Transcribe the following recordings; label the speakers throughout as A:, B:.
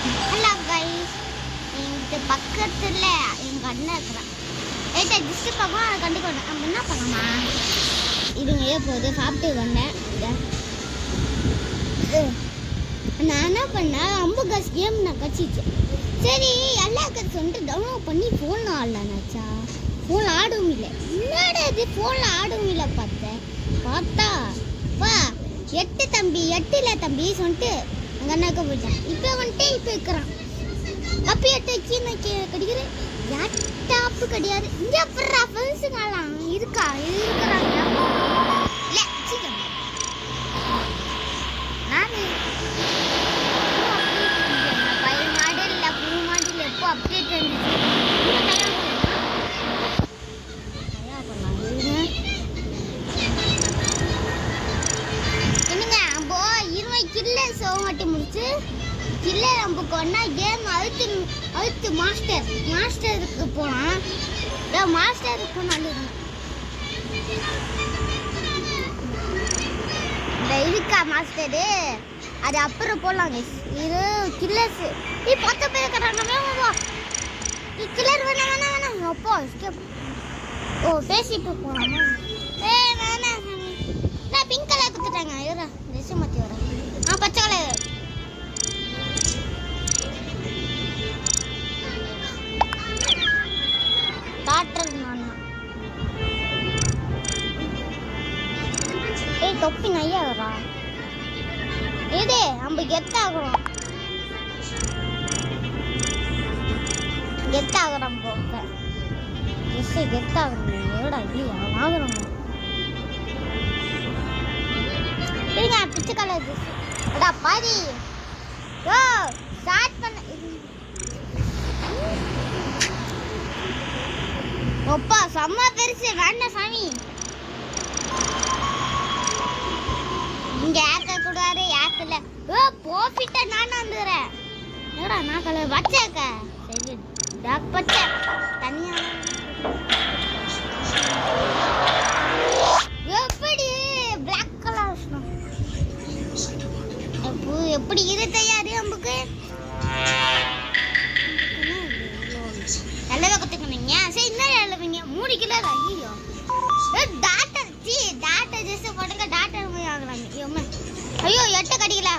A: Hello guys, எங்க பக்கத்துல எங்க அண்ணன் இருக்கிறான். ஏட்டா டிஸ்டர்ப் ஆகும், அதை கண்டுக்கணும். நம்ம என்ன பண்ணலாம்? இதுங்க போது சாப்பிட்டு வந்தேன். நான் என்ன பண்ணேன், அம்புகாஸ் கேம் நான் கட்சிச்சேன். சரி எல்லாருக்கும் சொல்லிட்டு டவுன்லோட் பண்ணி ஃபோன் ஆடலான்னாச்சா, ஃபோன் ஆடவும் இல்லை. என்னடா இது ஃபோனில் ஆடவும் இல்லை பார்த்தா வா 8 தம்பி 8 தம்பி சொல்லிட்டு எங்கள் அண்ணாக்க போயிட்டான். இப்போ வந்துட்டு இப்போ இருக்கிறான். அப்போ 8 வச்சு நான் கிடைக்கிறேன். லேப்டாப்பு கிடையாது. இங்கே அப்புறம் ஃப்ரெண்ட்ஸுங்கெல்லாம் இருக்கிறாங்க. இல்லை சீக்கிரம் நான் பழைய மாடல் இல்லை புது மாடல் எப்போ அப்டேட் இருந்துச்சு. கில்லர் சோமாட்டி முடிச்சு கில்லர் நமக்கு ஒன்றா கேம் அழுத்து மாஸ்டருக்கு போனால் மாஸ்டருக்கு நல்லது. இந்த இருக்கா மாஸ்டரு, அது அப்புறம் போடலாங்க. இது கில்லர்ஸ் நீ 10 பேர் இருக்கிறாங்க. கில்லர் வேணாம் அப்போ ஓ பேசிட்டு போகலாமா? வேணாம் நான் பிங்க் கலர் கொடுத்துட்டாங்க. ஐயோ ட்ரெஸ் மாற்றி வரேன். பச்சை கலர் டாக்டர் தொப்பி நையா வரா. இது நம்ம கெத்தாகிறோம் போக்க ட்ரெஸ்ஸு கெத்தாகிறோம். எவ்வளோ இல்லையா வாங்குறோம். இருங்க பிச்சை கலர் ட்ரெஸ் அடா பாதி யோ ஸ்டார்ட் பண்ண. அப்பா செம்ம பெருசு வேண்டாம் சாமி. இங்க ஏக்க கூடாது ஏக்கல. ஓ ப்ராஃபிட்டா நான் வந்துறேன். என்னடா நான் கலர் வச்சேக்க சரி டாக் பச்சை தனியா எப்படி பிளாக் கலர் எப்படி இது தயாரி நமக்கு நல்லவே கற்றுக்கணுங்க. சரி என்ன எழுதுவீங்க 3 கிலோ. ஐயோ டாக்டர் ஜெஸ்ட் போட்டுங்க டாக்டர் போய் ஆகலாங்க. ஐயோ 8 கடிக்கல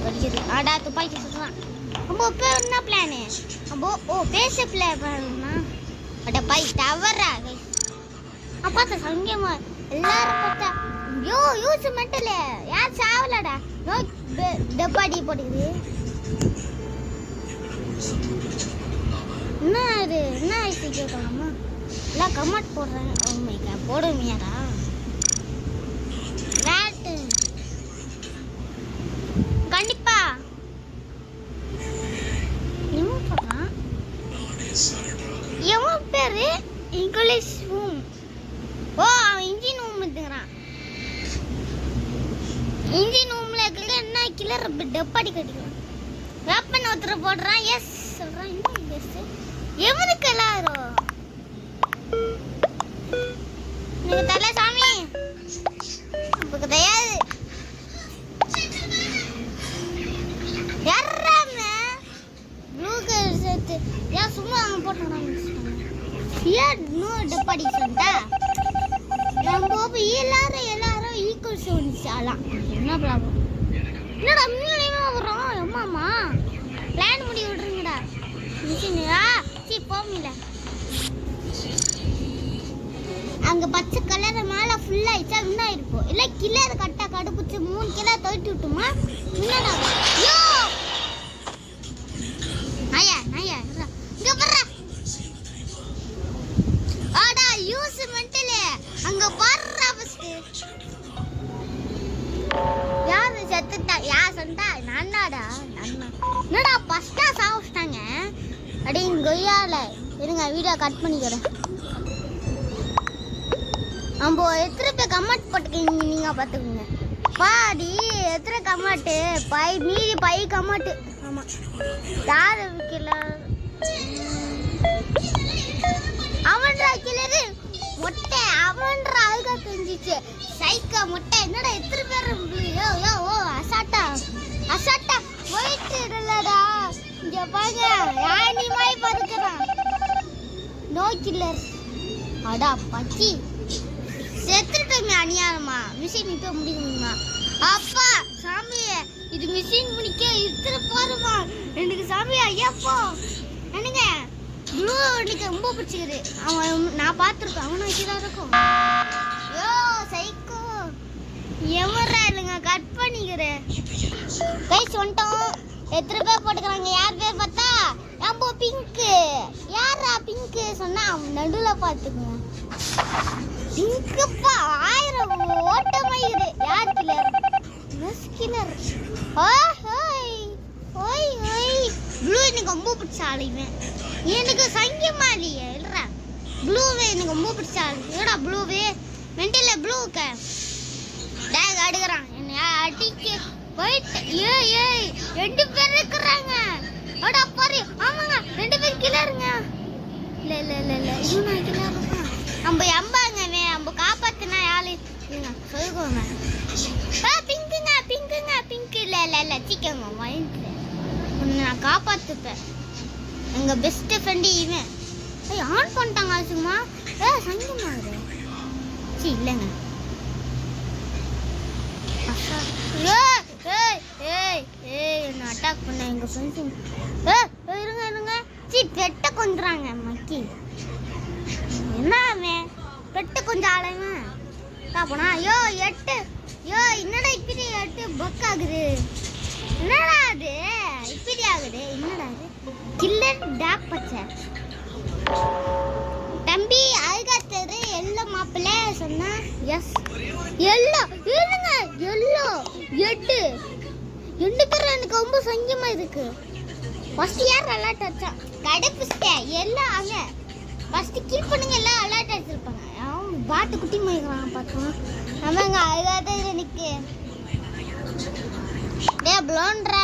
A: கடிக்குது ஆடா துப்பாக்கி சுற்றுலாம். நம்ம இப்போ என்ன பிளானு அப்போ ஓ பேச பிளான் பண்ணா அட பை தவறா பார்த்தா சங்கமா எல்லாரும் பார்த்தா யோ யூஸ் மெண்டல் யார் சாவலடா. நோ டப்பாடி போட்டுக்குது. என்ன இது என்ன ஆயிடுச்சு கேட்கலாமா? எல்லாம் கமெண்ட் போடுறாங்க. ஓ மை காட் போடுவியாடா வேட்டு கண்டிப்பா இவன் போடுறான். எவன் பேரு இங்கிலீஷ் ரூம். ஓ அவன் இன்ஜின் ரூம் எடுத்துக்கிறான். இன்ஜின் ரூம்ல இருக்கிற என்ன கிளர் டப்பாடி கட்டிக்கலாம். வேப்பன் ஒருத்தர் போடுறான். எஸ் சொல்றான். இன்னும் எஸ் எவனுக்கு எல்லாரும் நீங்க தலை சாமி நமக்கு தயாது யாராம ப்ளூ கலர் சேர்த்து ஏன் சும்மா அவங்க போட்டாங்க. ஏன் இன்னும் டப்பாடி சொல்லிட்டா நம்ம எல்லாரும் ஈக்குவல் சோனிச்சாலாம். என்ன ப்ராப்ளம்? என்னடா முன்னாடியே வரோம். அம்மாமா பிளான் முடி விடுறீங்கடா. மிஷினா சீ போமில்ல அங்க பச்சை கலர் மேல ஃபுல்லா ஆயிடுச்சா இன்னும் இருக்கும். இல்லை கிலர் கட்டா கடுப்புச்சு 3 கிலோ தொயிட்டு விட்டுமா என்னடா. யோ நாயா இங்க பாரு. ஆடா யூஸ் மெண்டல் அங்க பாருடா ஃபர்ஸ்ட் யாரு செத்துட்டா யார் சொன்னா நான்டாடா என்னடா ஃபர்ஸ்டா சாவச்சிட்டாங்க. அடி கொய்யால இருங்க வீடியோ கட் பண்ணிக்கிறேன். நம்ம எத்தனை பேர் கமெண்ட் போட்டுக்கீங்க நீங்க பார்த்துக்கோங்க. பாடி எத்தனை கமெண்ட் மீதி 5 கமெண்ட். ஆமா யாரு வைக்கல அவன்றா கிளறு மொட்டை அவன்றா அழுகா தெரிஞ்சிச்சு சைக்கா மொட்டை. என்னடா எத்தனை பேர் அசாட்டா போயிட்டு பாருங்க ராணி மாதிரி பறக்குறான். No killer. அடா பச்சி செத்துட்டோமே அநியாயமா. மிஷின் இப்ப முடியுமா? அப்பா சாமியே இது மிஷின் முடிக்க இத்தனை போறமா எனக்கு சாமி ஐயப்போ. என்னங்க ப்ளூ எனக்கு ரொம்ப பிடிச்சிக்குது. அவன் நான் பார்த்துருக்கேன். அவனும் வச்சுதான் இருக்கும். யோ சைக்கோ எவரா இல்லைங்க கட் பண்ணிக்கிறேன். கைஸ் வந்துட்டோம். எத்தனை பேர் போட்டுக்கிறாங்க? யார் பேர் பார்த்தா நம்ம பிங்க்கு. யாரா பிங்க்கு சொன்னா நடுவில் பார்த்துக்குங்க. பிங்க்குப்பா 1000 ஓட்டமாயிரு. யார் கில்லர்? Miss killer. ப்ளூ எனக்கு ரொம்ப பிடிச்ச ஆளுவேன். எனக்கு சங்கியமா இல்லையே இல்லைடா. ப்ளூவே எனக்கு ரொம்ப பிடிச்ச ஆளு. ஏடா ப்ளூவே மென்டல ப்ளூக்க டேக் அடிக்கிறான். என்ன அடிக்க போயிட்டு ஏய் 2 பேர் இருக்கிறாங்க. அடா பாரு. ஆமாங்க 2 பேர் கில்லருங்க. இல்ல இவனா கில்லர் இருக்கான். நம்ம எம்பாங்க நம்ம காப்பாத்தினா யாரு சொல்லுங்க. பிங்க் இல்ல சீக்கிரங்க வாங்கிட்டு நான் காப்பாத்துப்பேன். எங்க பெஸ்ட் ஃப்ரெண்டு இவன். ஆன் பண்ணிட்டாங்க சும்மா. சங்கமா சி இல்லைங்க. என்ன அட்டாக் பண்ண எங்க ஃப்ரெண்ட்ஸ். இருங்க சி பெட்ட கொண்டுறாங்க மக்கி. என்ன அவன் பெட்டு கொஞ்சம் ஆளவன் காப்பனா. என்னடா இப்படி 8 பக் ஆகுது. என்னடா அது இப்படி ஆகுது? என்னடா அது கில்லர் டாக் பச்சை தம்பி அழகாத்தது எல்லோ மாப்பிள்ள சொன்னா எஸ் எல்லோ இருங்க. எல்லோ 8 பேர் எனக்கு ரொம்ப சங்கமா இருக்கு. ஃபர்ஸ்ட் யார் அலர்ட் வச்சா? கடைபிஸ்ட எல்லாம் அங்க ஃபர்ஸ்ட் கில் பண்ணுங்க. எல்லாம் அலர்ட் வச்சிருப்பாங்க. அவன் பாட்டு குட்டி மயிக்கிறான் பார்த்தோம். ஆமாங்க அழகாத எனக்கு ப்ளோன்றா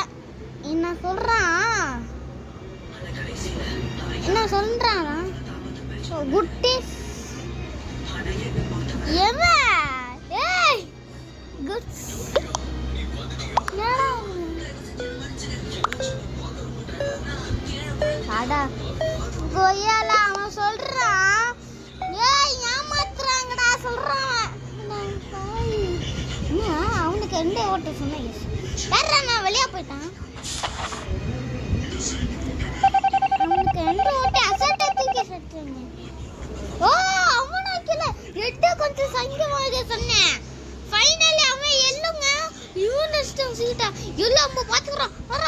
A: என்ன சொல்றானா குட்டி குட்ஸ் அடா கொய்யால அவன் சொல்றான். ஏமாத்துறாங்கடா சொல்றான். அவனுக்கு 2 ஓட்ட சொன்னேன். நான் வெளியே போயிட்டான். அவனுக்கு 2 ஓட்ட அசால்ட்டா தூக்கி செத்துங்க. அவனுக்கு 8 கொஞ்சம் சங்கமாக சொன்னேன். ஃபைனலி அவன் எல்லுங்க. யூனிஸ்டம் சீட்டா எல்லாம் நம்ம பாத்துக்கறோம். வர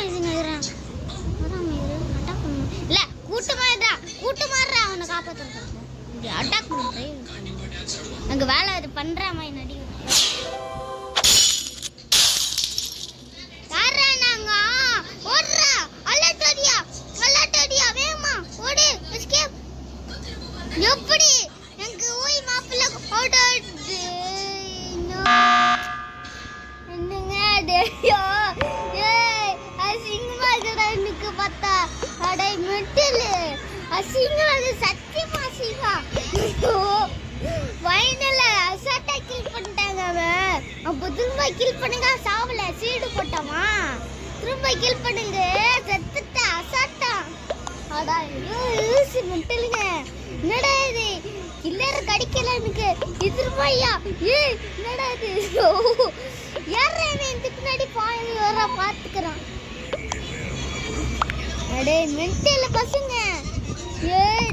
A: இதுங்க இல்ல கூட்டமாடுறா அவனை காப்பாத்துறான். இங்க அட்டாக் பண்றேன். அங்க வேலை இது பண்ற மாதிரி நடி. யாரனாங்க ஓடுறா அலட்டடியா வேமா ஓடு எஸ்கேப். எப்படி எனக்கு ஓய் மாப்பிள்ள ஓடு என்னங்க டேயோ அசிங்கமா எனக்கு பார்த்தா. அடை மெட்டல் அசிங்கமா சத்தியமா அசிங்கமா. ஃபைனல்ல அசால்ட்டா கில் பண்ணிட்டாங்க. அப்போ திரும்ப கில் பண்ணுங்க. சாவல சீடு போட்டோமா திரும்ப கில் பண்ணுங்க. செத்துட்ட அசால்ட்டா. அடா யூசி மெட்டலுங்க. என்னடா இது கில்லர் கடிக்கல எனக்கு. இதுமையா என்னடா இது யாரே இந்த பின்னாடி பாய் வர பாத்துக்கறான். அடே மென்டல் பசங்க.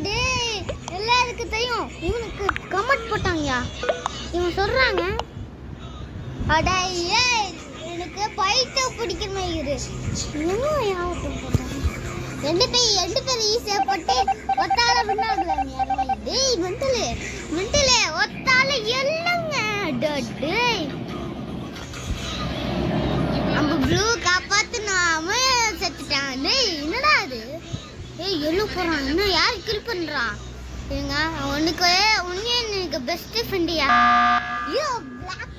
A: டேய் எல்லாருக்கும் தெரியும். இவனுக்கு கமெண்ட் போட்டாங்கயா. இவன் சொல்றாங்க அடா எனக்கு பைட்ட பிடிக்கிற மாதிரி இரு. இன்னும் யாவட்டும் போட்டாங்க. 2 பேர் ஈஸியா போட்டு ஒத்தால பின்னாடுறாங்க. டேய் மென்டலே ஒத்தால இல்லங்க. டேய் நம்ம ப்ளூ காப்பாத்துனாம செத்துட்டான். டேய் என்னடா அது? எல்லோ போறான். என்ன யார் கில் பண்றான்? ஏங்க உனக்கு எனக்கு பெஸ்ட் ஃப்ரெண்டியா? பிளாக்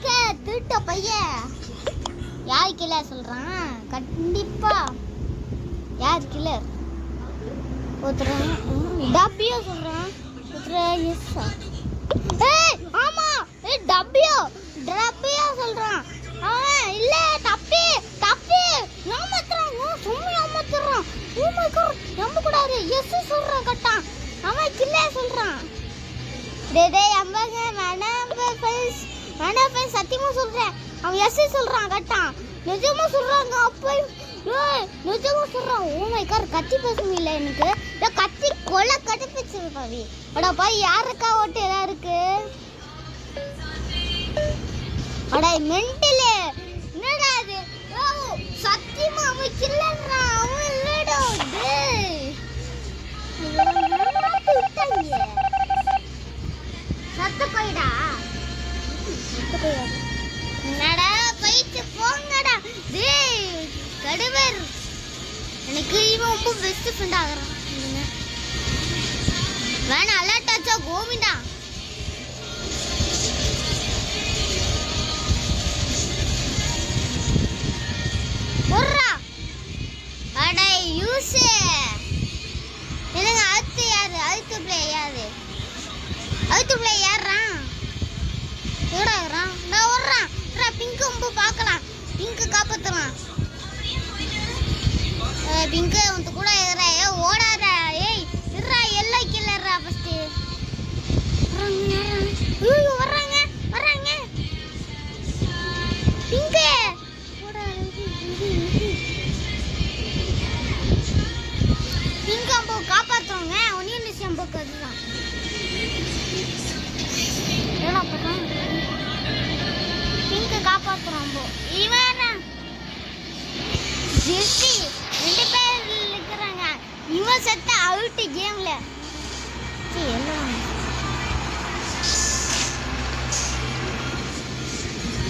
A: திருட்ட பையன். யார் கில்லர் சொல்றான்? கண்டிப்பா யார் கில்லர்? ஒருத்தர் டபியோ சொல்றான். ஒருத்தர் எஸ். ஆமா டபியோ சொல்றான். அவன் இல்ல தப்பி ஏமாத்துறான். சும்மா ஏமாத்துறான். கில்ல சொல்றான். டேய் அம்பாங்க வேணாம் ஃப்ரெண்ட்ஸ் சத்தியமா சொல்றேன். அவன் எஸ் சொல்றான் கட்டான். நிஜமா சொல்றாங்க அப்பா. நிஜமா சொல்றான். ஓ மை காட் கத்தி பேசும் இல்ல எனக்கு. கத்தி கொலை கடுப்பிச்சு பாவி. அட பாய் யாருக்கா ஓட்டு எல்லாம் இருக்கு. அட மெண்டல் என்னடா இது. சத்தியமா அவன் கில்லன்றா. அவன் இல்லடா டேய். சத்த போய்டா. என்னடா போயிட்டு போங்கடா டேய் கடுவர். எனக்கு இவன் ரொம்ப பெஸ்ட் ஃப்ரெண்ட் ஆகறான். வேணா அலர்ட் ஆச்சா கோவிந்தா. போறா அடே யூஸ் என்னங்க அடுத்து யாரு அடுத்து பிளே யாரு யாரா ஓடாறான். நான் ஓடுறான். பிங்க் ரொம்ப பார்க்கலாம். பிங்க் காப்பாத்தலாம். பிங்க் வந்து கூட ஏறா. ஓடாத ஏய் இருடா எல்லை கில்லறா ஃபர்ஸ்ட். வர்றாங்க பிங்க் பிங்க் அம்போ காப்பாத்துவாங்க. ஒன்னியன் அம்போக்கு அதுதான் ஏடா பண்றான். பிங்க் காப்பாத்துறான் போ. இவன் ஜெஸ்டி 2 பேர் இருக்கறாங்க. இவன் செத்த அவுட் கேம்ல.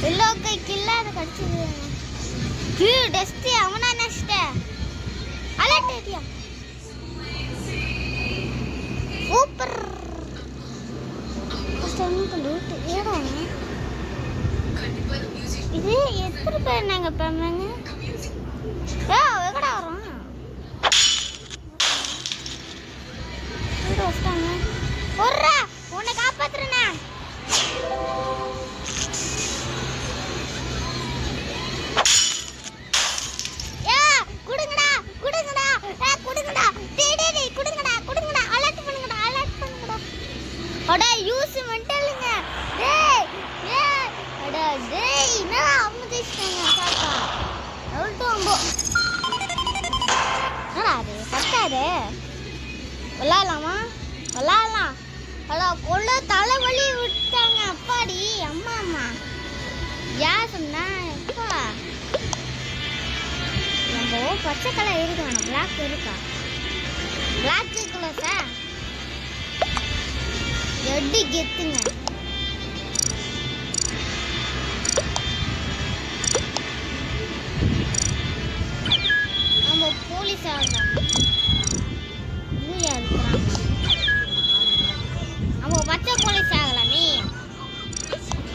A: எல்லோ கை கில்ல அத கடிச்சது. டெஸ்டி அவனா next alert area. Super customer லூட் ஏறாங்க. இது எத்தனை பேர் நாங்க பண்ணாங்க. எங்கடா வரோம் வச்சிட்டாங்க. ஒர்ரா உன்னை காப்பாத்துறேண்ணா. குடுங்கடா அலர்ட் பண்ணுங்கடா. அட யூஸ் மெண்டலுங்க டேய். அட டேய் என்ன அமுதிச்சாங்க சாக்கா. அவுட் அம்போ. என்னடா அது பத்தாது. விளையாடலாம். அட கொள்ள தலைவலி விட்டாங்க அப்பாடி. அம்மா யார் சொன்னா எப்பா. நம்ம பச்சை கலர் இருக்கு. பிளாக் இருக்கா. பிளாக் கலர் சார் எடி கெத்துங்க. நம்ம போலீஸ் ஆகலாம். நம்ம பச்சை போலீஸ் ஆகலாமே.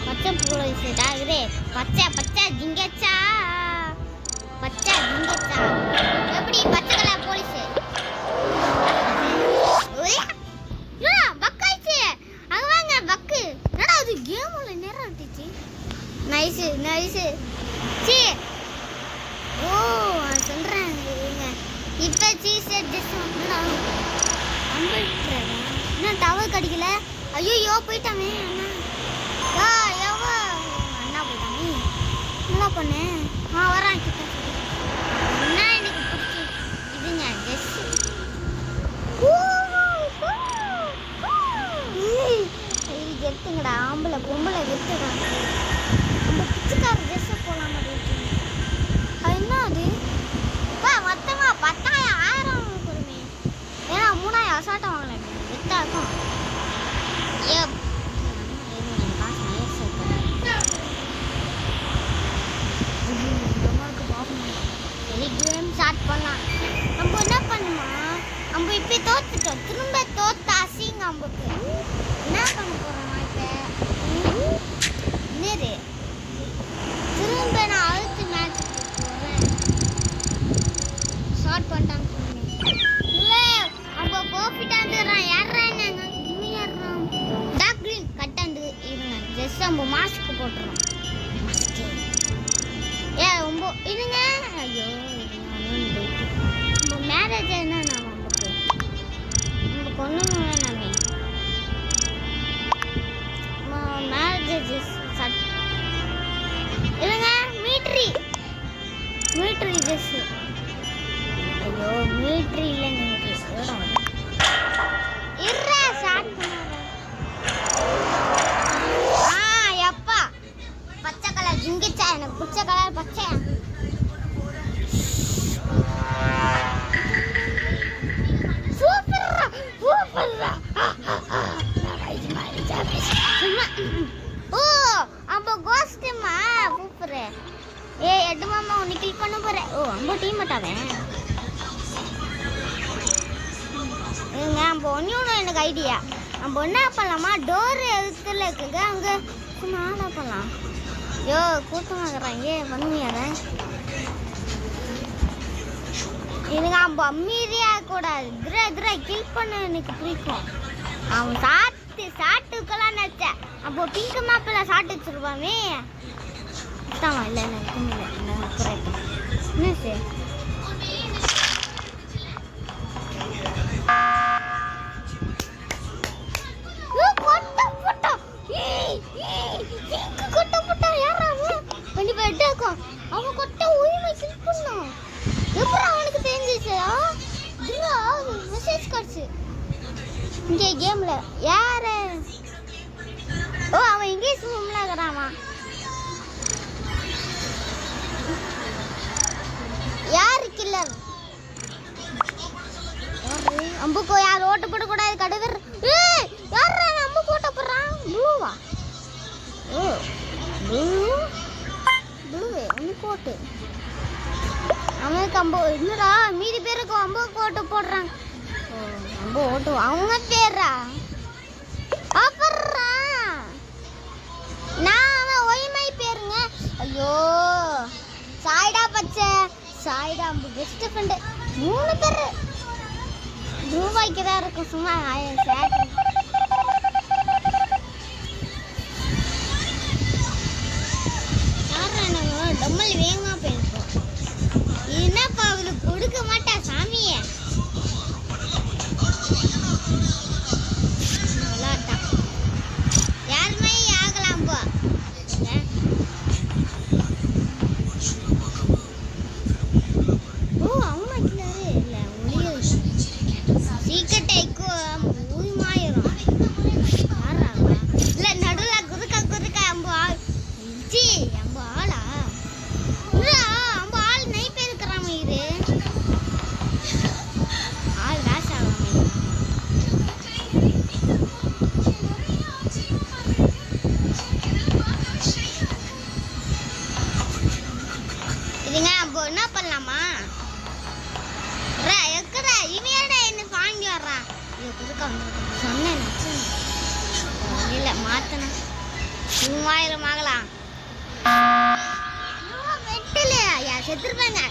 A: பச்சை போலீஸ் ஆகுது. பச்சை ஜிங்கச்சா. எப்படி பச்சை கலர் போலீஸ். கேம்ல நேரா ஆட்டிச்சு. நைஸ் சீ. ஓ சொல்றேன் இப்ப சீஸ் ஜஸ்ட் என்ன டவர் கடிக்கல. ஐயோ போயிட்டாமே அண்ணா. அண்ணா போயிட்டாமே. என்ன பண்ணு வரான் கிட்ட. என்ன எனக்கு பிடிச்சி இதுங்க ஜஸ்ட் கெத்துங்கடா. ஆம்பளை பொம்பளை கெத்துடா. நம்ம பிச்சுக்கார ட்ரெஸ் போலாம். அது என்ன அது மொத்தமா 10,000 கொடுமே. ஏன்னா 3,000 அசால்ட்டா வாங்கல. வெத்தா இருக்கும். ஸ்டார்ட் பண்ணலாம். நம்ம என்ன பண்ணுமா நம்ம இப்ப தோத்துட்டோம். திரும்ப தோத்து அசிங்க நமக்கு என்ன பண்ண போறோம். இப்ப திரும்ப நான் அடுத்த மேட்ச் போறேன். ஷார்ட் பண்ணிட்டான்னு சொன்னேன். இல்ல நம்ம பர்ஃபெக்ட்டா இருந்துறான். யாரறாங்க இவன் யாரறான். டார்க் கிரீன் கட்டாந்து இவங்க ஜஸ்ட் நம்ம மாஸ்க் போட்டுறோம். ரொம்ப இருங்க. ஐயோ நம்ம மேரேஜ் என்ன நமக்கு ஒண்ணுமே வேணாமே. Military dress. ஐயோ மிலிட்ரி இல்ல நீங்க இருடா ஸ்டார்ட் பண்ணாத. எப்பா பச்சை கலர் ஜிங்கிச்சா, எனக்கு பிடிச்ச கலர் பச்சை. சூப்பர்ரா சூப்பர்ரா. ஓ அப்போ கோஸ்ட்மா சூப்பர். எட்டு மாமா உன்னை கில் பண்ண போறேன். ஓ அம்ப டீம் மட்டாவே நம்ம ஒன்று எனக்கு ஐடியா. நம்ம என்ன பண்ணலாமா, டோர் எழுத்துல இருக்குங்க அங்கே சும்மா என்ன பண்ணலாம். ஐயோ கூட்டமாகறாங்க பண்ணுவியாத. எனக்கு நம்ம அமைதியாக கூடாது. திரை கில் பண்ண எனக்கு பிடிக்கும். அவன் சாட்டுக்கெல்லாம் நினச்சேன். அப்போ பிங்க் மாப்பிள்ள சாட்டு வச்சுருப்பாமே. இஷ்டமா இல்லை எனக்கு இல்லை என்ன சார் அவன் கொட்ட உரிமை கில் பண்ணான். எப்படி அவனுக்கு தெரிஞ்சிச்சு? மெசேஜ் காட்சி இங்கே கேம்ல யாரு? ஓ அவன் இங்கிலீஷ் ரூம்ல இருக்கிறாமா. யாரு கில்லர்? அம்புக்கோ யார் ஓட்டு போட கூடாது கடுவர். ஏய் யாரா அம்புக்கு ஓட்ட போறான்? ப்ளூவா? ஓ ப்ளூ அம்புக்கு ஓட்டு. அவனுக்கு அம்பு என்னடா மீதி பேருக்கு அம்புக்கு ஓட்டு போடுறான். ஓ அம்பு ஓட்டு அவங்க பேரா அப்புறா நான் அவன் ஒய்மை பேருங்க. ஐயோ சாய்டா பச்சை சாய்டா அம்பு பெஸ்ட் ஃப்ரெண்டு 3 பேர் ரூபாய்க்கு தான் இருக்கும். சும்மா டம்மல் வேகமா போயிருக்கோம். என்னப்பா அவளுக்கு கொடுக்க மாட்டா சாமிய. யாருமே ஆகலாம் போ. ஓ அவனா கிளாரு இல்ல ஒளிய சீக்கிரட்டை ஊமாயிரும். இல்ல நடுல குறுக்க அம்பு ஜி அம்பு ஆளா அம்பு ஆள் நைட் இருக்கிறாம இது ஆள் ராசா. இதுங்க அப்போ என்ன பண்ணலாமா? எக்கடா இனியாடா என்ன வாங்கி வர்றா. இது குறுக்க வந்து சொன்னேன் இல்லை மாத்தணும். 3000 ஆகலாம். வெட்டல செத்துருப்பாங்க.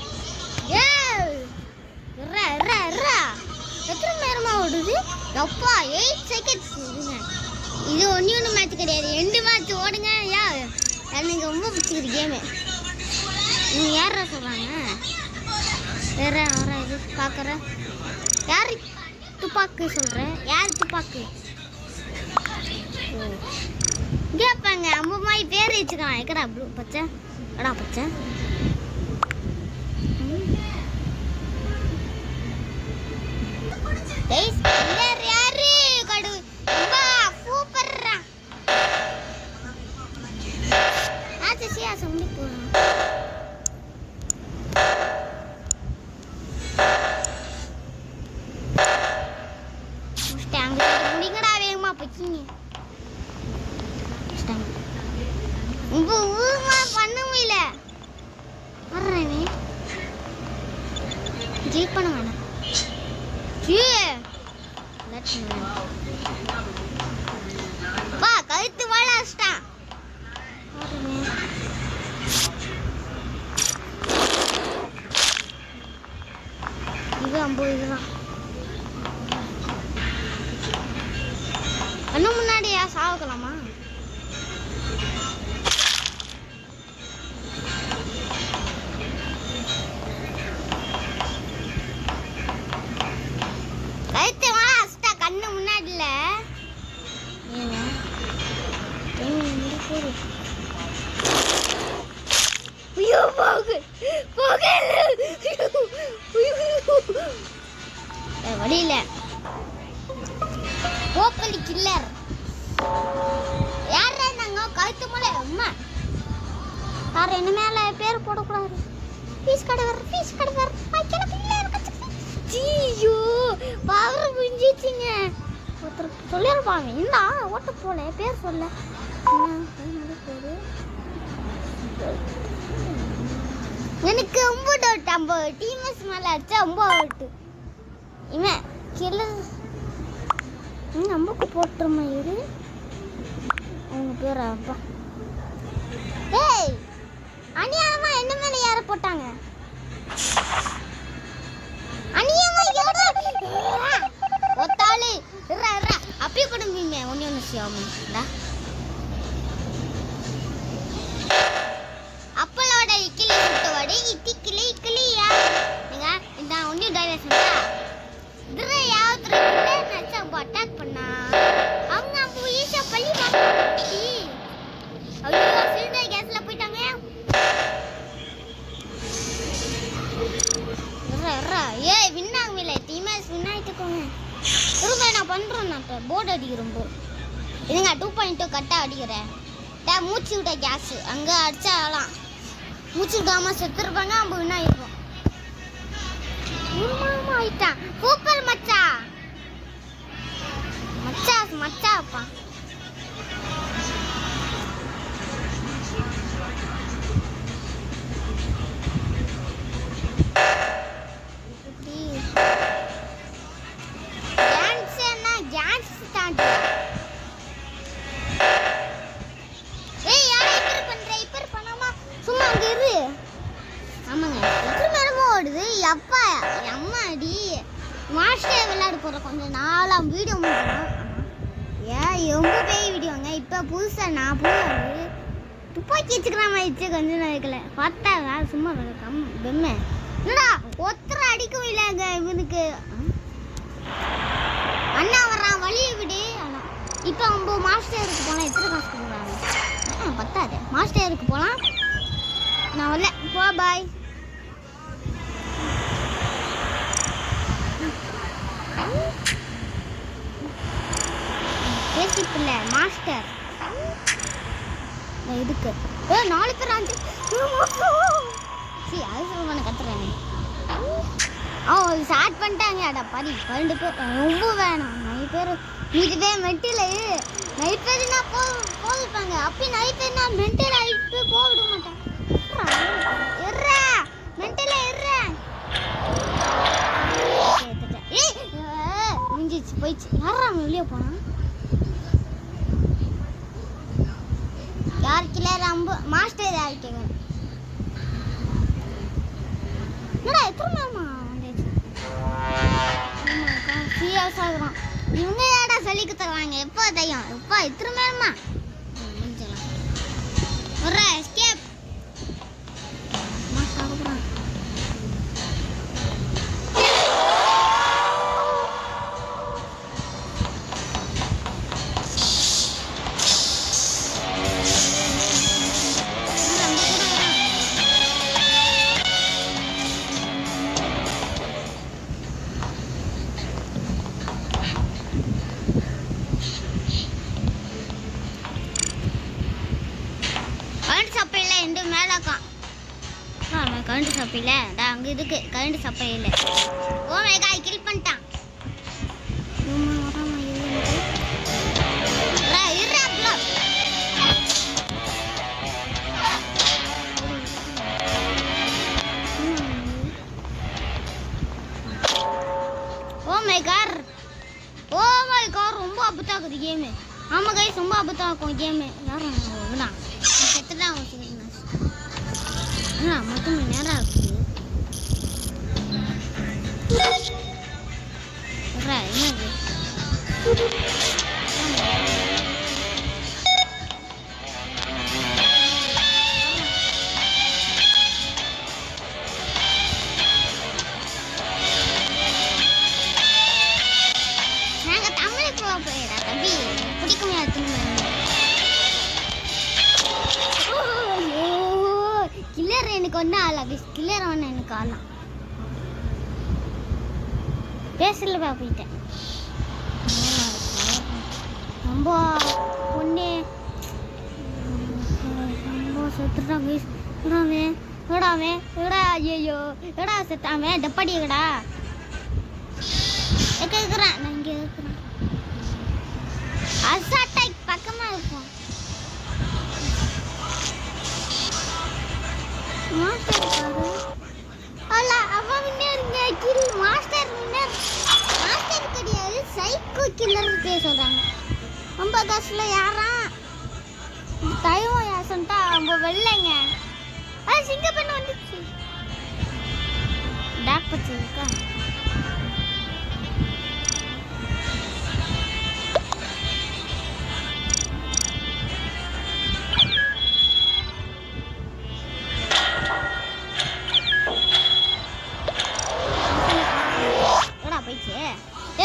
A: எத்தனை நேரமா ஓடுது எப்பா? 8 செகண்ட்ஸ். இது ஒன்று மேட்ச் கிடையாது, 2 மேட்ச் ஓடுங்க. எனக்கு ரொம்ப பிடிச்சிருக்கு கேமு. நீங்கள் யாரா சொல்கிறாங்க? வேற வர இது பார்க்குற யார் துப்பாக்கு சொல்கிறேன். யார் துப்பாக்கு கேட்பாங்க. அம்மா மாதிரி பேர் வச்சுக்கலாம். எக்கடா ப்ளூ பச்சை எடா பச்சை யாரு கடு சூப்பர்ரா. ஆச்சா சொல்லி போகணும். முடிங்கடா வேகமா பச்சிங்க. பண்ண முடியல. ஜீப் பண்ண வேணாம். வா கழுத்து வாழாஸ்டா. இது 50 இதுதான். இன்னும் முன்னாடியா சாவுக்கலாமா? கண்ணு முன்னாடில போக வழியில கோப்பலி கில்லர் யாரா இருந்தாங்க கழுத்து மலை அம்மா யார் என்ன மேல பேர் போடக்கூடாது பீஸ் கடைவர் ஐயோ பவர் புரிஞ்சிச்சிங்க ஒருத்தர் சொல்லிருப்பாங்க இந்த ஓட்ட போல பேர் சொல்ல எனக்கு ரொம்ப டவுட் நம்ம டீமஸ் மேல அடிச்சா ரொம்ப டவுட் இவன் கில்லர் நமக்கு போட்டுருமா இரு அவங்க பேர் அப்பா ஏய் அநியாயமா என்ன மேல யார போட்டாங்க அநியாயமா ஒத்தாளி அப்படியே கொடுங்க ஒன்னு செய்யாமடா அப்பளோட இக்கிலி சுட்டவடி இத்திக்கிலி இக்கிலியா நீங்க இந்த ஒன்னு டைவர்ஷன்டா இதுல யாவத்துல நச்சா அட்டாக் பண்ணா அவங்க அப்போ ஈஸியா பள்ளி வாங்கி ஐயோ சிலிண்டர் கேஸ்ல போயிட்டாங்க ஏய் வின்னாங்கல டீமேஸ் வின் ஆயிட்டுக்கோங்க திரும்ப நான் பண்றேன் நான் போர்டு அடிக்கிறேன் போ இதுங்க 2.2 கட்டா அடிக்கிறேன் மூச்சு விட்ட கேஸ் அங்க அடிச்சாலாம் மூச்சு விடாம செத்துருப்பாங்க அவங்க வின் ஆயிருப்போம் ஆயிட்டான் சூப்பர் மச்சா மச்சா மச்சாப்பா அப்பா அம்மாடி மாஸ்டர் விளையாட போற கொஞ்சம் நாளாம் வீடியோ முடிக்கணும் ரொம்ப பேய் வீடியோங்க இப்போ புதுசா நான் போய் துப்பாக்கி வச்சுக்கிற மாதிரி கொஞ்சம் நாளைக்குல பார்த்தா சும்மா பெம்மை என்னடா ஒத்தரை அடிக்கவும் இல்லைங்க இவனுக்கு அண்ணா வர்றான் வழியை விடு அண்ணா இப்போ நம்ம மாஸ்டருக்கு போனால் எத்தனை காசு கொடுக்குறாங்க பத்தாது மாஸ்டருக்கு போகலாம் நான் வரல போ பாய் பேசிப்பில்ல மாஸ்டர் இதுக்கு 4 பேர் ஆண்டு சரி அது சொல்லுவானு கத்துறேன் ஸ்டார்ட் பண்ணிட்டாங்க அடா பாதி 2 பேர் ரொம்ப வேணாம் 9 பேர் மீதி பேர் மெட்டில் 9 பேர்னா போதுப்பாங்க அப்படி 9 பேர்னா மென்டல் ஆகிட்டு போக விட மாட்டேன் மென்டல முடிஞ்சிச்சு போயிடுச்சு யாரா வெளியே போனா யார் கிளர் அம்பு மாஸ்டர் யார் கேட்குறேன் என்னடா எத்தனை நேரமா வந்துச்சு சீரியஸ் ஆகுறான் இவங்க யாரா சொல்லிக்கு தருவாங்க எப்போ தையம் எப்போ எத்தனை நேரமா முடிஞ்சலாம் ஒரு எஸ்கேப் கரண்ட் சப்பையில அங்க இருக்கு கரண்ட் சப்பையில ஓ மை காட் கில் பண்ணிட்டான் ஓ மை காட் ரொம்ப அபத்தா இருக்குது கேம் ஆமா கைஸ் ரொம்ப அபத்தா இருக்கும் கேம் யாரும் விடா செத்துதான் மட்டும் நேரம் இருக்கு என்னது நாங்க தமிழுக்கு போயிடா தம்பி பிடிக்குமே கில்லர் எனக்கு ஒன்றும் ஆகல கில்லர் ஒன்று எனக்கு ஆகலாம் பேசல போயிட்டேன். ரொம்ப பொண்ணு ரொம்ப செத்துட்டாங்க. விடாமே விடா. ஐயோ விடா செத்தாமே டப்பாடி கடா கேட்குறேன். நான் இங்கே இருக்கிறேன். அசாட்டாக் பக்கமாக இருக்கும். மாஸ்டர் பாரு. அல்ல அவன் வின்னருங்க. Kill master winner. மாஸ்டர் கிடையாது, சைக்கோ கில்லர் பேர் சொல்கிறாங்க. ரொம்ப கஷ்டம் யாரா தைவம் யாசன்ட்டா ரொம்ப வெள்ளைங்க. அது சிங்கப்பெண்ணு வந்துச்சு. டாக் பச்சு இருக்கா.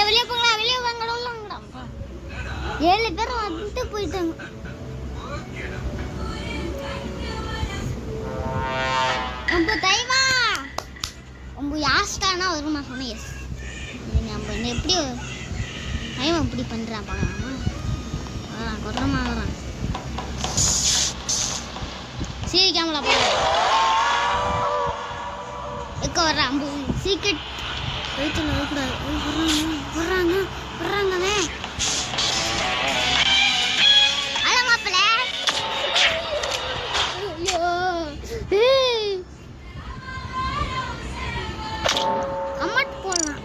A: வெளியே போங்களா, வெளியே வாங்கடா. 7 பேர் வந்துட்டு போயிட்டாங்க. ரொம்ப தைவா ரொம்ப யாஸ்டானா வருமா சொன்னேன். எஸ் நம்ம என்ன எப்படி தைவம் இப்படி பண்ணுறான் பார்க்கலாம். குறமா வரான். சீக்கிரமால எக்க வர்றான். அம்பு சீக்கிரம் வயிற்றுல வைக்கூடாது. வர்றாங்கவே. அல மாப்பிள்ள. ஐயோ கமெண்ட் போடலாம்.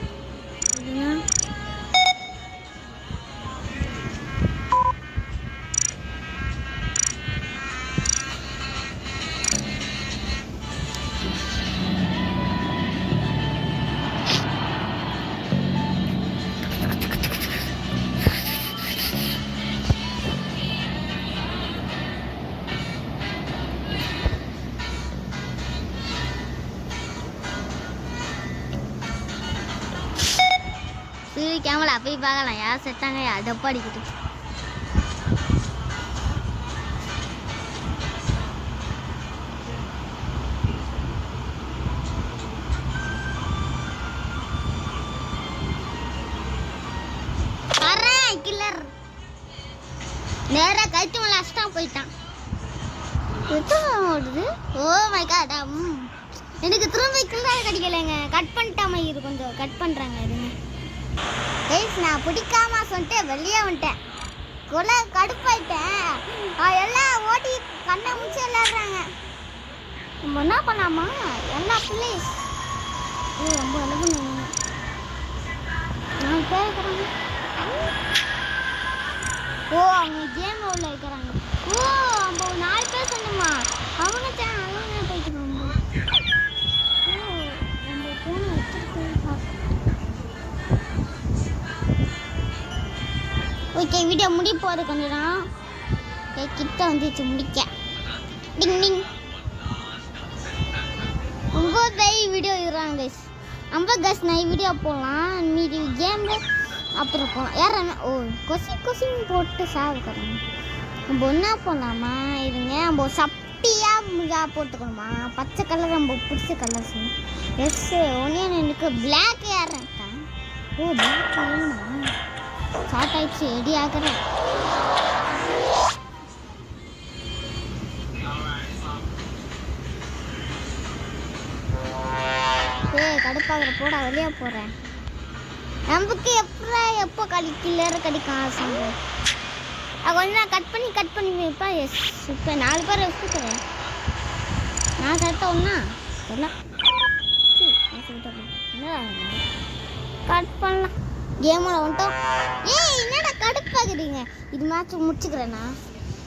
A: கேமரா போய் பார்க்கலாம். யார் செத்தாங்க, யார் டப்பா அடிக்கிட்டு. கில்லர் நேரா கழிச்சு மேல அஷ்டா போயிட்டான். ஓடுது. Oh my god. எனக்கு திரும்ப கில்லர் கிடைக்கலைங்க. கட் பண்ணிட்டாம இது கொஞ்சம் கட் பண்றாங்க. இருங்க கைஸ், நான் பிடிக்காம சொல்லிட்டு வெளியே வந்துட்டேன். கொலை கடுப்பாயிட்டேன். எல்லாம் ஓட்டி கண்ணை முடிச்சு விளையாடுறாங்க. நம்ம என்ன பண்ணாமா எல்லாம் ப்ளீஸ். ரொம்ப அழகுங்க. நான் கேட்குறாங்க. ஓ அவங்க கேம் உள்ள இருக்கிறாங்க. ஓ நம்ம 4 பேர் சொன்னோமா. அவங்க போயிட்டு ரொம்ப போன வச்சிருக்கோம். ஓகே, வீடியோ முடி போகிறது கொஞ்சம் தான். கிட்ட வந்துச்சு முடிக்க. டிங் டிங். ரொம்ப வீடியோ இருக்கிறாங்க கைஸ். ரொம்ப கஸ் நான் வீடியோ போடலாம். மீதி கேமில் அப்புறம் போகலாம். யார் ஓ கொசின்னு போட்டு சாவுக்கிறாங்க. நம்ம ஒன்றா போகலாமா? இருங்க, நம்ம சட்டியாக போட்டுக்கணுமா? பச்சை கலர் நம்ம பிடிச்ச கலர் சொன்னோம். எஸ் ஒன்னே எனக்கு பிளாக் யார் இருக்கா? ஓ பிளாக் வேணுமா? ஸ்டார்ட் ஆயிடுச்சு. ரெடி ஆகிறேன். கடுப்பாகிற போட வெளியே போகிறேன். நமக்கு எப்போ கில்லர் கிடைக்கும் ஆசை. கொஞ்சம் நான் கட் பண்ணி வைப்பேன். எஸ் இப்போ 4 பேர் வச்சுக்கிறேன். நான் சேர்த்த ஒன்றா சொல்லலாம். கட் பண்ணலாம். கேமில் வந்துட்டோம். என்னடா கடுப்பாகுறீங்க. இது மேட்ச் முடிச்சுக்கிறேண்ணா.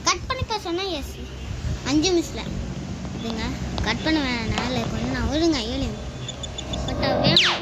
A: கட் பண்ணிப்ப சொன்னேன். எஸ் 5 நிமிஷத்தில் இதுங்க கட் பண்ண வேணாம். இல்லை கொஞ்சம் நான் ஒழுங்க ஏழுங்க பட்டா வேணும்.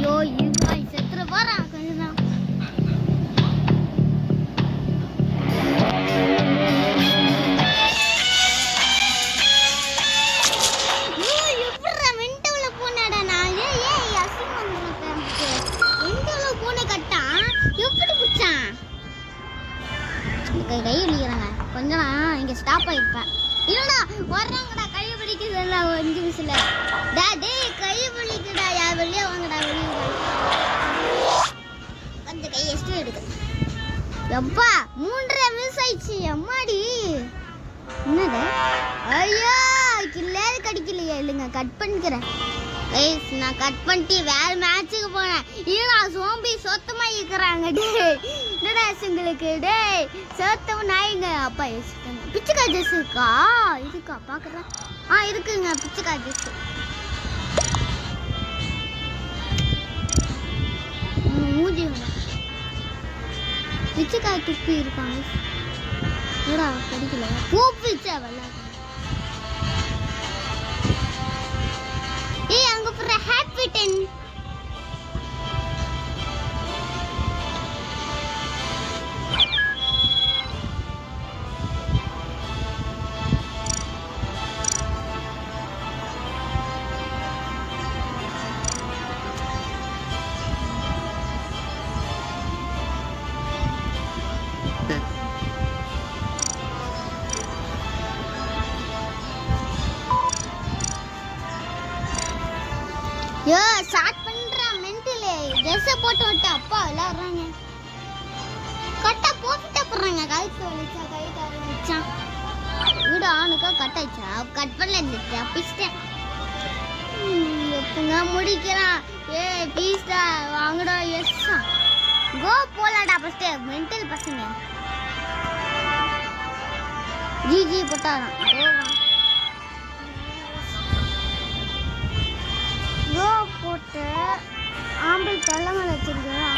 A: ஐயோ இருக்கா செத்துற போறா கொஞ்சம் கை பிடிக்கிறாங்க கொஞ்சம் நான் இங்கே ஸ்டாப் ஆகிருப்பேன் இல்லைடா வர்றாங்கடா கை பிடிக்குதுல்ல 5 நிமிஷத்துல டேய் கை பிடிக்குடா யார் வெளியே வாங்கடா வெளியே கொஞ்சம் கை எஸ்ட்டு எடுக்கு எப்பா 3.5 நிமிஷம் ஆயிடுச்சு அம்மாடி என்னது ஐயோ கில்லேரு கடிக்கலையா இல்லைங்க கட் பண்ணிக்கிறேன் கைஸ் நான் கட் பண்ணிட்டு வேற மேட்சுக்கு போனேன் ஈரா சோம்பி சொத்தமா இருக்கிறாங்க டேங்களுக்கு டேய் சொத்தமா நாய்ங்க அப்பா யோசிக்கங்க பிச்சைக்காய் ஜூஸ் இருக்கா பாக்குறேன் இருக்குங்க பிச்சைக்காய் ஜூஸ் மூஞ்சி பிச்சைக்காய் துப்பி இருக்காங்க ஏடா கடிக்கல பூ பிச்சை வரல அங்க போற ஹாப்பி 10 யோ ஸ்டார்ட் பண்றா மென்டல் ட்ரெஸ் போட்டு விட்டு அப்பா விளையாடுறாங்க கட்டா போட்டுட்டே போறாங்க கைத்து வலிச்சா கைட்டு வலிச்சான் வீடு ஆணுக்கா கட் ஆயிடுச்சா கட் பண்ணல இருந்துச்சு பிச்சிட்டேன் எப்பங்க முடிக்கலாம் பீஸ்டா வாங்கடா எஸ்ஸா கோ போலாடா ஃபர்ஸ்ட் மென்டல் பசங்க ஜிஜி போட்டாராம் கோ போட்டு ஆம்பல் தலைமையில் வச்சிருக்கேன்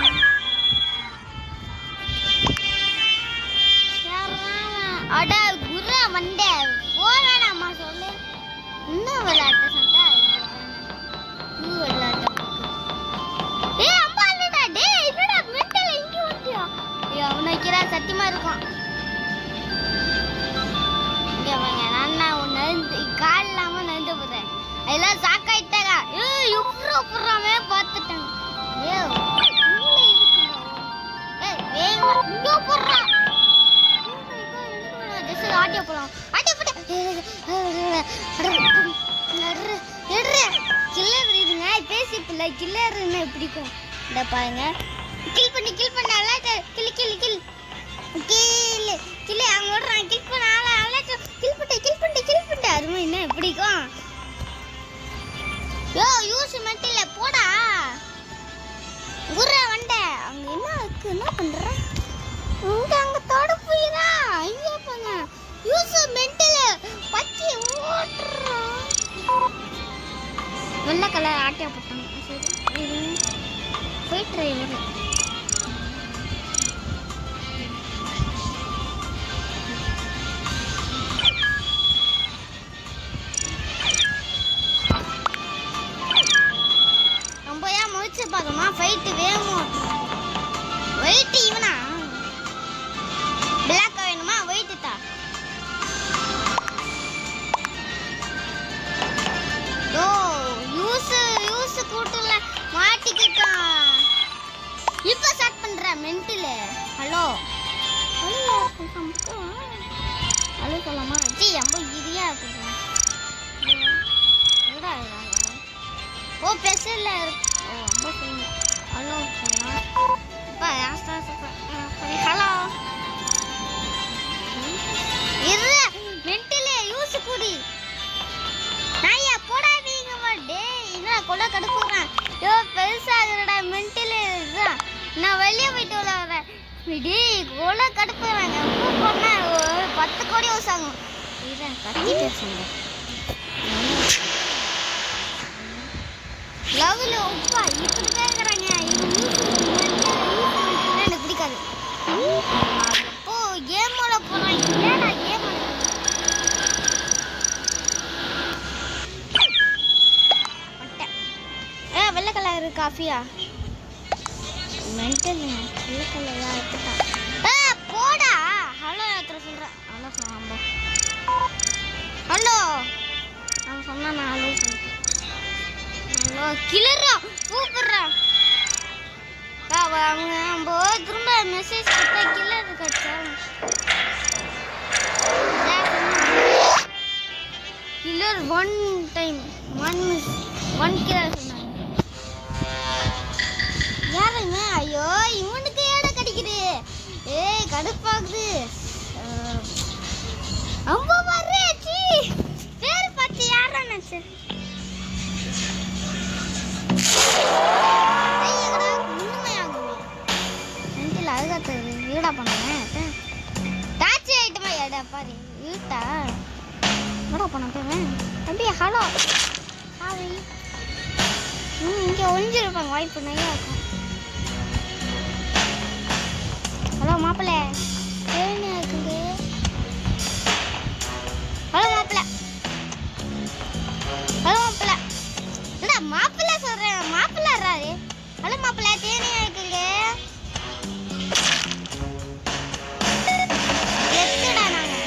A: அட குர்ரா மண்டே போவேணாம்மா சொல்லு இன்னும் விளையாட்டு சண்டை விளையாட்டு அம்மா இல்லடா என்னடா மென்டல் இங்கே வந்துட்டியா அவனை வைக்கிறா சத்தியமா இருக்கும் இங்கே வாங்க நான் ஒன்று கால் இல்லாமல் நந்து போடுறேன் அதெல்லாம் சாக்காயிட்டாங்க எவ்வளோ போடுறாமே பார்த்துட்டாங்க ஆட்டிய போலாம் ஆட்டிய போட்டேன் கில்லர் இதுங்க பேசிப்பில்ல கில்லர்னு பிடிக்கும் இந்த பாருங்க கில் பண்ணி அல்லாட்ட கில் அவங்க ஓடுறாங்க கில் பண்ண அல்லாட்ட கில் பண்ணிட்டு அதுவும் என்ன பிடிக்கும் யோ யூஸ் மெட்டில போடா குர்ரா வண்டே அங்க என்ன இருக்கு என்ன பண்ற அங்க தோட போயிரா ஐயா பாங்க யூஸ் மெட்டில பச்சி ஓட்றா வெள்ளை கலர் ஆட்டியா போட்டாங்க சரி போய் டிரைவர் பாக்கமா ஃபைட் வேணும் வெயிட் இவனா பிளாக் வேணுமா வெயிட் தா ஓ யூஸ் கூட்டல மாட்டிக்கிட்டான் இப்ப ஸ்டார்ட் பண்ற மென்டல் ஹலோ சொல்லலாமா ஜி ரொம்ப ஈஸியா இருக்கு ஓ பெசல்ல ஓ ரொம்ப ஃபைன் ஹலோ அப்பா யாஸ்டா ஹலோ இது மென்டல் யூஸ் கூடி நாயா போடாதீங்க டேய் என்ன கொலை கடுக்குறான் யோ பெருசாகுறடா மென்டல் இதுதான் நான் வெளியே போயிட்டு வரேன் டேய் கொலை கடுக்குறாங்க போனா 10 கோடி யூஸ் ஆகும் இதை கத்தி பேசுங்க லவ்ல உப்பா இப்படி கேக்குறாங்க எனக்கு பிடிக்காது ஓ கேமோட போறான் இல்லடா கேம் வெள்ளை கலர் கலர் காஃபியா மென்டல் வெள்ளை கலரா எடுத்துட்டான். போடா ஹலோ யாத்திரை சொல்கிறேன். ஹலோ சொன்னாம்போ ஹலோ அவன் சொன்னா நான் ஹலோ சொல்லிட்டேன். ஹலோ கிளறா கூப்பிட்றா அவங்க நம்ம திரும்ப மெசேஜ் கொடுத்தா கிளர் கட்சா கிளர் ஒன் டைம் ஒன் கிளர் சொன்னாங்க. யாருங்க ஐயோ இவனுக்கு ஏடா கிடைக்குது. ஏய் கடுப்பாகுது. அம்மா வர்றேச்சி பேர் பார்த்து யாரா நினச்சு செந்தில் அழுகாத்தது வீடா பண்ணேன். டாச்சி ஐட்டமா ஏடா பாரு வீட்டா வீடா பண்ண போவேன் தம்பி. ஹலோ ஹாய் இங்கே ஒழிஞ்சிருப்பாங்க வாய்ப்பு நிறையா இருக்கும். ஹலோ மாப்பிள்ளை ஏன்னு இருக்குது. ஹலோ மாப்பிள்ளை ஹலோ மாப்பிள்ளை இல்லை மாப்பிள்ளை சொல்கிறேன் மாப்பிள்ளை இருறாரு. ஹலோ மாப்பிள்ளை தேனியா இருக்குங்க எத்துடா நாங்கள்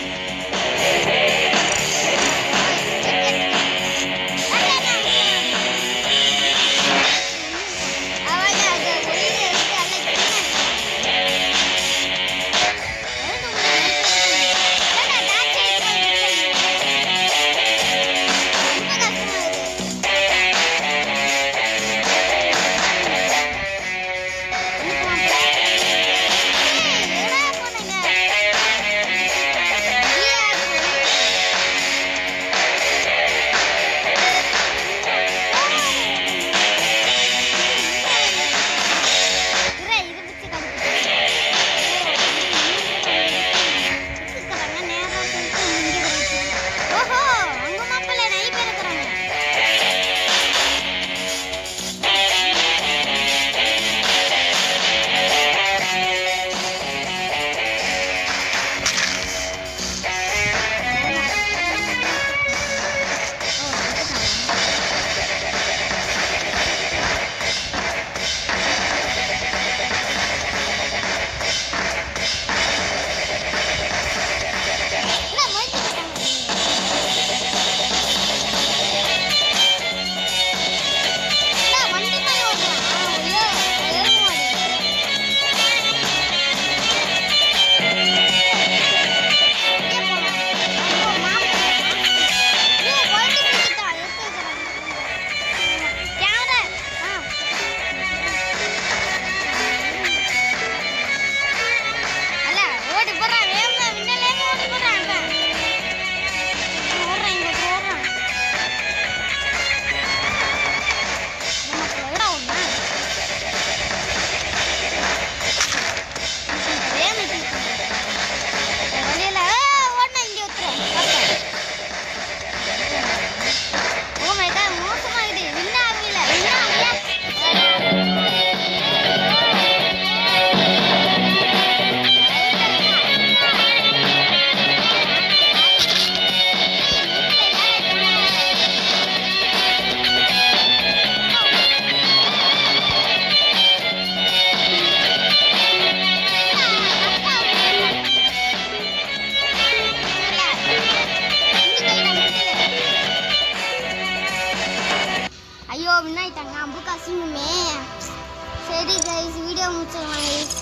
A: சரி கைஸ் வீடியோ முடிச்சிடலாம் கைஸ்.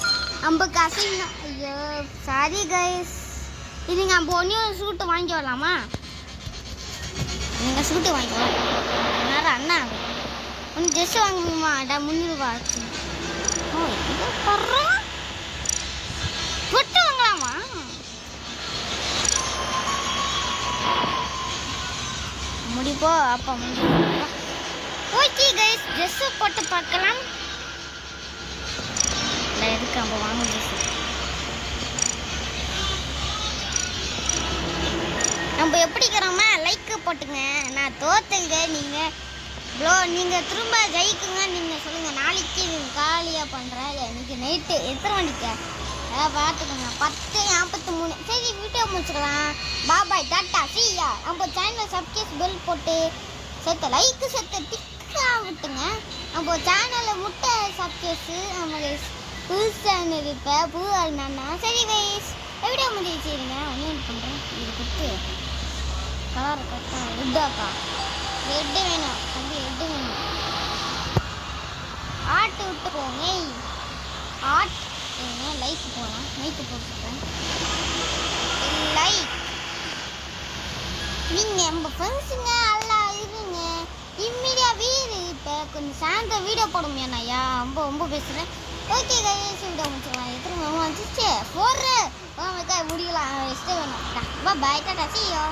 A: நம்ம கசின் ஐயோ சாரி கைஸ். இது நீங்கள் நம்ம ஒன்றையும் சூட்டு வாங்கி வரலாமா? நீங்கள் சூட்டு வாங்கி வரலாம் நேரம் அண்ணா ஒன்று ட்ரெஸ்ஸு வாங்க முடியுமா? அடா 300 ரூபா ஆச்சு. ஓ இது படுறோம் பொட்டு வாங்கலாமா? முடிப்போ அப்போ முடிப்போ. ஓகே கைஸ் ட்ரெஸ்ஸு போட்டு பார்க்கலாம். இல்லை எதுக்கு நம்ம வாங்க ட்ரெஸ்ஸு நம்ம எப்படிக்கிறோமா லைக்கு போட்டுங்க. நான் தோத்துங்க நீங்கள் திரும்ப ஜெயிக்குங்க. நீங்கள் சொல்லுங்கள் நாளைக்கு நீங்கள் காலியாக பண்ணுறேன் இல்லை இன்றைக்கி நைட்டு எத்தனை மணிக்கு பார்த்துக்கோங்க 10:53. சரி வீடியோ முடிச்சுக்கலாம். பாபாய் டாட்டா சீயா. நம்ம சேனலை சப்ஸ்கிரைப் பெல் போட்டு சேர்த்த லைக்கு சேர்த்த டிக் விட்டுங்க. நம்ம சேனலில் முட்டை சப்ஜெக்ட்ஸு நம்ம புது சேனல் இப்போ புது ஆள்னா சரி வைஸ் வீடியோ முடிச்சிருங்க. ஒன்றும் பண்ணுறேன். இது கொடுத்து கலர் கட்டா ரெட்டாக்கா ரெட்டு வேணும். அது ரெட்டு வேணும். ஆட்டு விட்டு போங்க. ஆட் லைக் போகலாம். மைக்கு போட்டுருக்கேன். லைக் நீங்கள் நம்ம ஃப்ரெண்ட்ஸுங்க எல்லாம் இருங்க. இம்மிடியா வீடு இப்போ கொஞ்சம் சாயந்தரம் வீடியோ போடுங்க. ஐயா ரொம்ப ரொம்ப பேசுகிறேன். ஓகே கைஸ் வீடியோ முடிச்சுக்கலாம். எத்தனை வந்துச்சு 4 முடியலாம். ரெஸ்ட்டு வேணும். பாய் டாடா see you.